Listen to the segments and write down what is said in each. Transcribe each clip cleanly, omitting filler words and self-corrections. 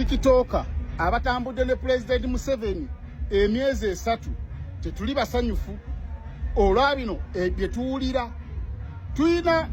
TikToker abatambudde ne President Museveni emyezi 3 tetuli basanyufu olwabino bye tuwulira. Tuyina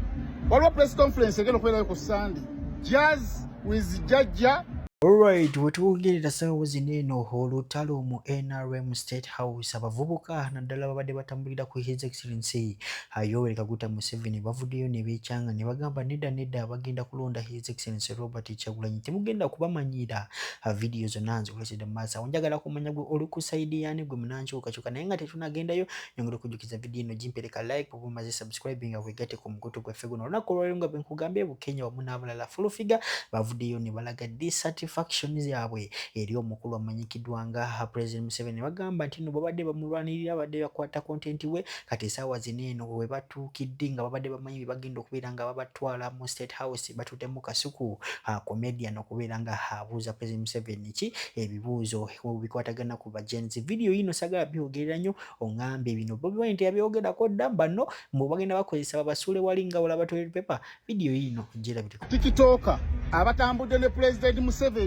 waliwo press conference egenda okubeerayo ku Sunday, Jazz with Jajja. Alright, wetuwulira sawa zineno olutalo mu NRM State House abavubuka naddala babadde batambulira ku His Excellency Yoweri Kaguta Museveni bavuddeyo ne beekyanga ne bagamba nedda abagenda kulonda His Excellency Robert Kyagulanyi temugenda kubamanyira video zonna nzikulessedde mu maaso. Njagala kumanya gwe oli ku side yani gwe munankyukakyuka naye nga tetunagendayo nyongera okujjukiza video eno gimpereka like bwe mumaze subscribing nga wegate ku mukutu gwaffe guno olunaku olwaleero nga bwe nkugambye Bukenya wamu n'abalala full figure bavuddeyo ne balaga satisfactions yabwe eri omukulu amanyikiddwa nga President Museveni bagamba nti no babadde bamulwanirira babadde bakwata content we kati saawa zineeno we batuukidde nga babadde bamanyi bagenda okubeera nga babatwala mu State House batutemu kasuku comedian okubeera nga abuuza President Museveni ki ebibuuzo bikwatagana ku bagenzi. Video yino sagala byogerera nnyo ongambe bino Bobi Wine yabyogerako dda bano mu bagenda bakozesa babasuule wali nga olaba toilet paper. Video yino njira bitiko TikToker abatambudde ne President Museveni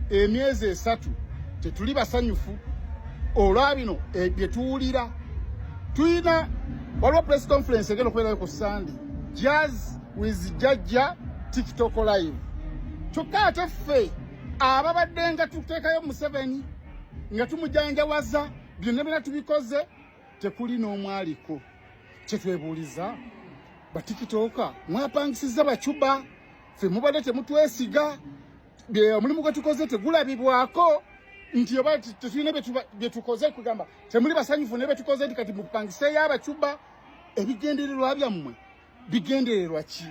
emyezi 3 tetuli basanyufu olwabino bye tuwulira. Tuyina waliwo press conference egenda okubeerayo ku Sunday, Jazz with Jajja TikTok live. Kyokka ate ffe ababadde nga tuteekayo Museveni nga tumujanjawaza byonna tubikoze tekuli n'omwaliko. Kyetwebuuliza ba TikToker mwapangisiza bacuba ffe mubadde temutwesiga omulimu gwe tukoze tegulabibwako nti oba tetulina bye tukoze kugamba temuli basanyufu ne bye tukoze nti kati mupangiseeyo abacuba. Ebigendererwa byammwe bigendererwa ki?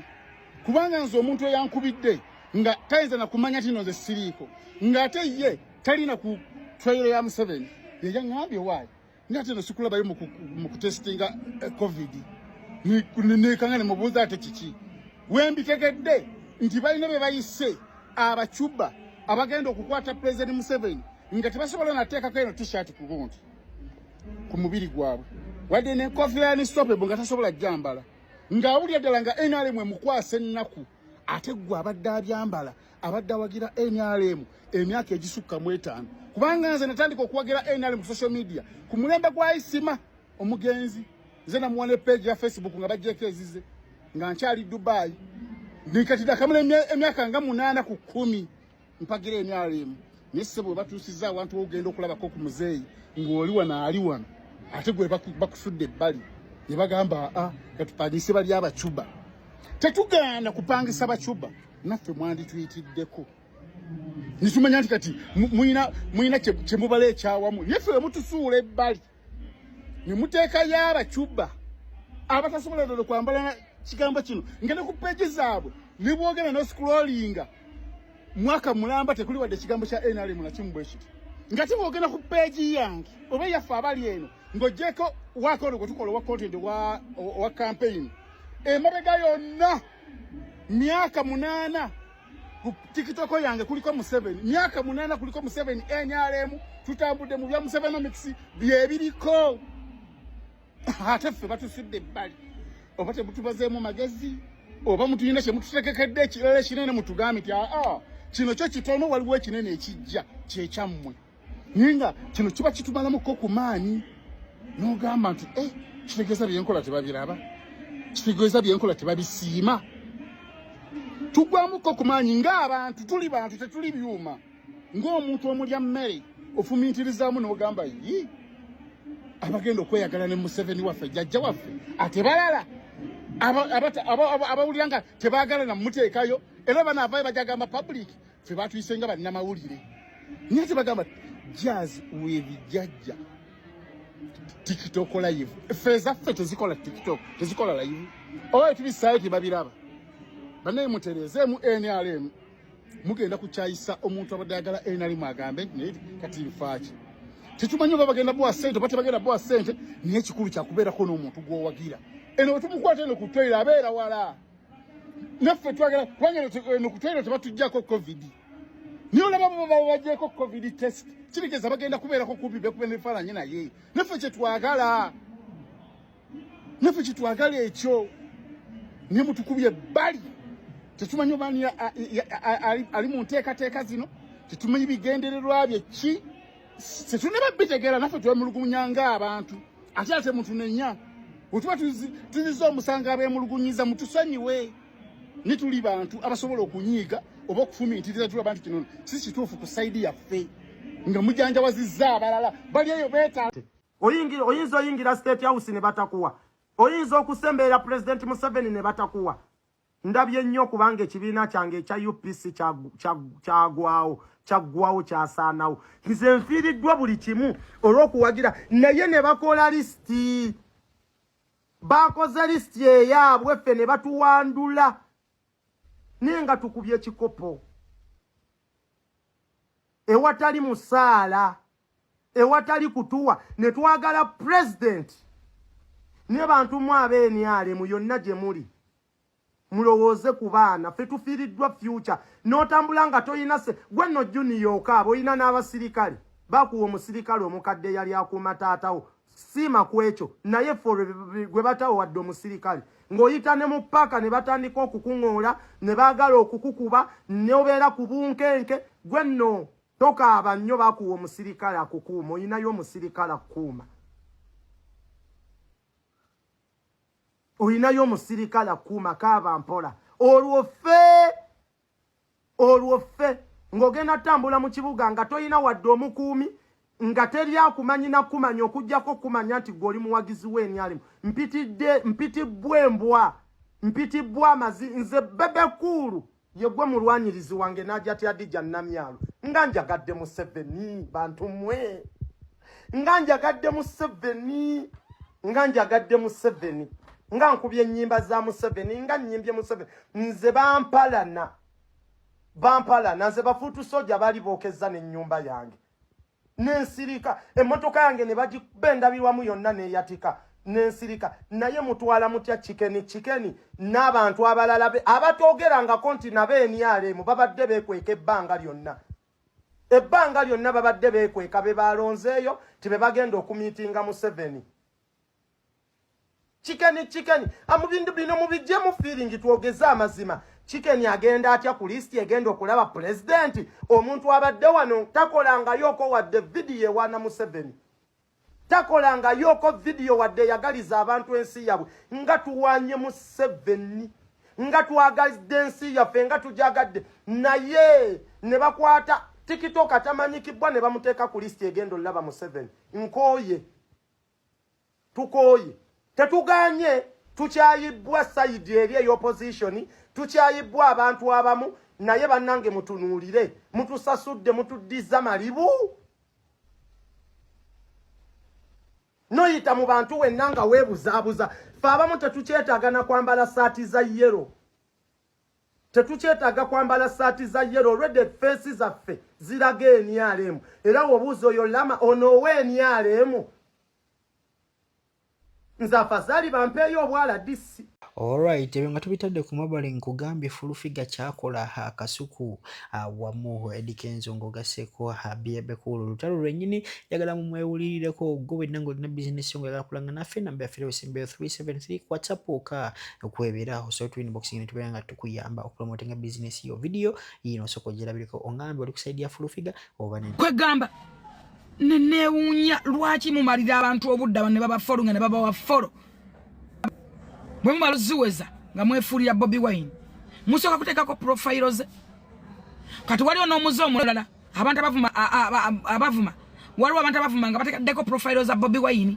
Kubanga nze omuntu eyankubidde nga tayinza na kumanya nti nze siriiko nga ate ye talina ku trial ya Museveni yeyaŋŋambye waayi ngate no sikulabayo mu kutestinga COVID nekanga ne mubuuza ate kiki wembitegedde nti balina be bayise abacuba abagenda okukwata President Museveni nga tebasobola nateekako eno t-shirt ku gundi ku mubiri gwabwe wadde n'enkoofiira ni stoppable nga tasobola jambala ng'awulira ddala nga NRM emukwasa ennaku ate gwe abadde abyambala abadde awagira NRM emyaka egisukka mu 5 kubanga nze natandika okuwagira NRM ku social media ku mulembe gwa Isima omugenzi nze namuwa page ya Facebook nga bajjeko ezize nga nkyali Dubai nikatida kamala emyaka nga 8 ku 10 mpagira NRM nisse bwe batuusiza abantu ogenda okulabako ku muzeeyi ng'oli wana ali wano ate gwe bakusudde ebbali ne bagamba katupangise bali abacuba. Tetugaana kupangisa bacuba naffe mwandituyitiddeko nitumanya nti kati muyina kyemubala ekyawamu neffe mutusuula ebbali ne muteekayo abacuba abatasobola ddala kwambala kigambo kino nga ne ku peegi zaabwe ne bwogera no scrollinga mwaka mulamba tekuli wadde kigambo kya NRM na kimu bwe kiti nga tibwogera ku peegi yange oba yaffe abali eno ng'ogyeko wakono gwe tukola wa content wa campaign emabega yonna myaka 8 ku TikTok yange kuliko Museveni myaka 8 kuliko Museveni NRM tutambudde mu bya Musevenomics byebiriko ate ffe batusudde ebbali oba temutubazeemu magezi oba mutuyina kye mututegekedde ekirala ekinene mutugambe nti kino kyo kitono waliwo ekinene ekijja kyekyammwe ninga kino kiba kitumalamuko ku maanyi n'ogamba nti kitegeeza byenkola tebabiraba kitegeeza byenkola tebabisiima tugwamuko ku maanyi ng'abantu tuli bantu tetuli byuma ng'omuntu omulya mmere ofumiitirizaamu n'ogamba yi abagenda okweyagala ne Museveni waffe jjajja waffe ate balala abawulira nga tebaagala na muteekayo era banaavayo bajagamba public ffe batuyise nga bannamawulire naye tebagamba Jazz with Jajja TikTok live ffe zaffe tezikola TikTok tezikola live oyo tubisaayo tebabiraba banaye mutereezeemu NRM mugenda kukyayisa omuntu abadde ayagala NRM agambe naye kati nfaaki tetumanyi oba bagenda bowa ssente oba tebagenda bowa ssente naye ekikulu kyakubeerako n'omuntu gw'owagira eno tumukwata eno ku toyiro abeera wala naffe twagala kubanga eno ku toyiro tebatuggyako COVID niyo olaba bajjeko COVID test kirigeza bagenda kubeerako kumpi bekuba n'ebifaananyi naye naffe kyetwagala ekyo naye mutukubye ebbali tetumanyi oba ali mu nteekateeka zino tetumanyi bigendererwa bye ki setunaba bitegera naffe twemulugunyanga abantu ate mutunenya bwetuba tuziza omusanga abemulugunyiza mutusonyiwe nituli bantu abasobola okunyiiga oba okufumiitiriza tuli abantu kino si kituufu ku saidi yaffe nga mujanjawazizza abalala bali eyo beeta oyinza oyingira State House ne batakuwa oyinza okusembeera President Museveni ne batakuwa ndabye nnyo kubanga ekibiina kyange ekya UPC kyaggwawo kyasaanawo nze nfiiriddwa buli kimu olw'okuwagira naye ne bakola lisiti bakoze lisiti eyaabwe ffe ne batuwandula naye nga tukubye ekikopo ewatali musaala ewatali kutuwa ne twagala President ne bantu mu ab'NRM yonna gye muli mulowooze ku baana ffe tufiiriddwa future n'otambula nga toyina se gwe nno Junior Okaaba oyina n'abasirikale bakuwa omusirikale omukadde yali akuuma taatawo siima ku ekyo naye ffe gwe batawo wadde omusirikale ng'oyita ne mu paaka ne batandika okukuŋoola ne baagala okukukuba n'obeera ku bunkenke gwe nno tokaaba nnyo bakuwa omusirikale akukuuma oyinayo omusirikale akukuuma oyinayo omusirikale akukuuma kaaba mpola olwo ffe ng'ogenda tambula mu kibuga nga toyina wadde omukuumi nga teri akumanyi nakumanya okujjako kumanya nti gwe oli muwagizi w'ennyalimu mpitibbwa amazi nze Bebekulu ye gwe mulwanyirizi wange n'ajja tyadija Namyalo nga njagadde Museveni bantu mmwe nga njagadde Museveni nga nkubye ennyimba za Museveni nga nnyimbye Museveni nze bampalana nze bafuutu soja baali bookeza n'ennyumba yange nensirika emmotoka yange ne bagibendabirwamu yonna neeyatika nensirika naye mutwala mutya Chikeni n'abantu abalala abatoogerangako nti n'ab'NRM babadde beekweka ebbanga lyonna babadde beekweka be balonzeeyo tibe bagenda okumiitinga Museveni Chikeni mu bintu bino mubijje mu feeling twogeze amazima Chikeni agenda atya ku listi egenda okulaba President omuntu abadde wano takolangayoko wadde video ewana Museveni takolangayoko video wadde yagaliza abantu ensi yabwe nga tuwanye Museveni nga twagadde ensi yaffe nga tujagadde naye ne bakwata TikTok atamanyikibwa ne bamuteeka ku listi egenda olaba Museveni tukooye tetuganye tukyayibwa side eri ey'opposition tukyayibwa abantu abamu naye bannange mutunuulire mutusasudde mutuddiza malibu noyita mu bantu wenna nga weebuzaabuza fe abamu tetukyetaaga na kwambala saati za yero olwedde feesi zaffe ziraga NRM era wobuuza oyo lama onoowe NRM nze afazali bampeeyo obwala disi. Alright, ebyo nga tubitadde ku mabale nkugambye Fulufiga kyakola akasuku wamu Eddie Kenzo ng'ogasseko Bebekulu olutalo lwennyini yagala mumwewulirireko gwe wenna ng'olina bizinesi ngo yagala kulanga naffe namba yaffe esimbeyo 373 WhatsApp oka okwebeera osobola inboxing ne tubeera nga tukuyamba okupromotinga bizinesi yo video yino osooka ogirabireko ongambe oli ku side ya Fulufiga oba kwegamba neewuunya lwaki mumalira abantu obudde ne babafolo nga ne babawa folo bwe mumala ziweza nga mwefuulira Bobi Wine musooka kuteekako profile ze kati waliwo n'omuze omulala abantu abavuma waliwo abantu abavuma nga bateekaddeko profile za Bobi Wine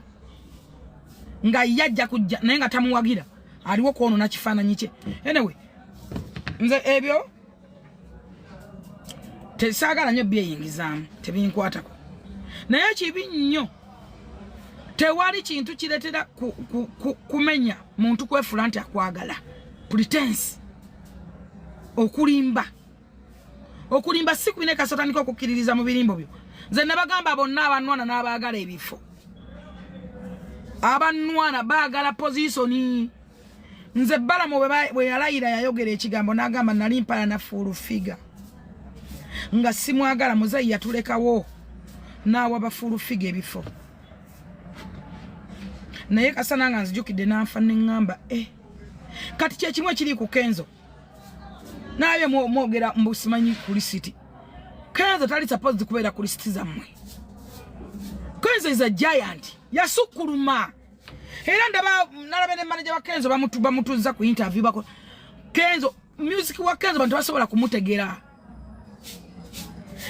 nga yajja kujja naye nga tamuwagira aliwo kwonoona kifaananyi kye anyway nze ebyo tesaagala nnyo byeyingizaamu tebinkwatako naye kibi nnyo tewali kintu kiretera kumenya muntu kwefula nti akwagala pretense okulimba si kwine kasotandika okukiririza mu birimbo byo nze nabagamba bonna abanwana n'abaagala ebifo abanwana baagala positioni nze Balamu bwe yalayira yayogera ekigambo n'agamba nali mpala na Fulufiga nga simwagala muzeyi yatulekawo naawe Fulufiga ebifo naye kasana nga nzijukidde n'anfa neŋŋamba kati kyekimu ekiri ku Kenzo naye mwogera mbusimanyi ku lisiti Kenzo tali supposed kubeera ku list zammwe. Kenzo is a giant. Yasukuluma. Era ndaba nalabe ne manager wa Kenzo bamutuza ku interview bako. Kenzo music wa Kenzo bantu basobola kumutegera.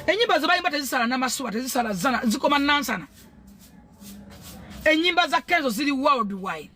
Enyimba zo bayimba tezisala n'amasuwa tezisala zana zikoma nansana. Enyimba za Kenzo ziri worldwide.